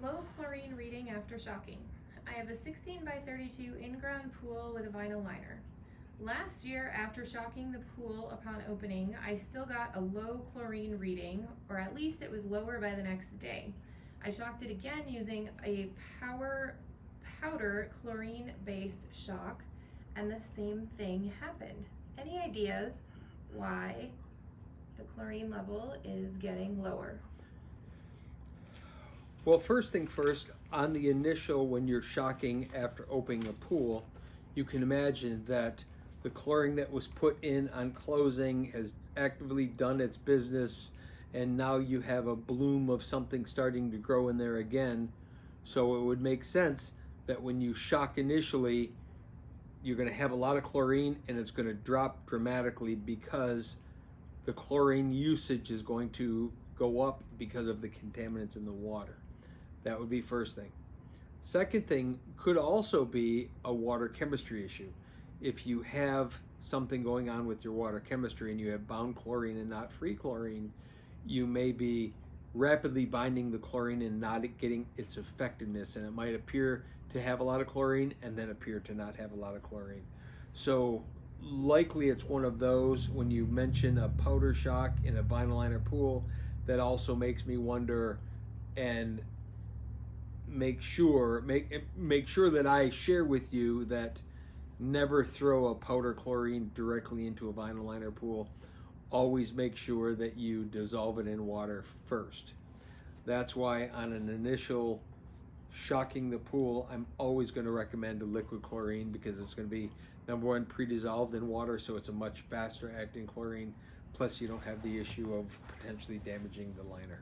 Low chlorine reading after shocking. I have a 16 by 32 in-ground pool with a vinyl liner. Last year, after shocking the pool upon opening, I still got a low chlorine reading, or at least it was lower by the next day. I shocked it again using a powder chlorine-based shock, and the same thing happened. Any ideas why the chlorine level is getting lower? Well, first thing first, on the initial, when you're shocking after opening a pool, you can imagine that the chlorine that was put in on closing has actively done its business, and now you have a bloom of something starting to grow in there again. So it would make sense that when you shock initially, you're going to have a lot of chlorine and it's going to drop dramatically because the chlorine usage is going to go up because of the contaminants in the water. That would be first thing. Second thing could also be a water chemistry issue. If you have something going on with your water chemistry and you have bound chlorine and not free chlorine, you may be rapidly binding the chlorine and not getting its effectiveness, and it might appear to have a lot of chlorine and then appear to not have a lot of chlorine. So likely it's one of those. When you mention a powder shock in a vinyl liner pool, that also makes me wonder and make sure that I share with you that never throw a powder chlorine directly into a vinyl liner pool. Always make sure that you dissolve it in water first. That's why on an initial shocking the pool, I'm always going to recommend a liquid chlorine because it's going to be, number one, pre-dissolved in water, so it's a much faster acting chlorine. Plus you don't have the issue of potentially damaging the liner.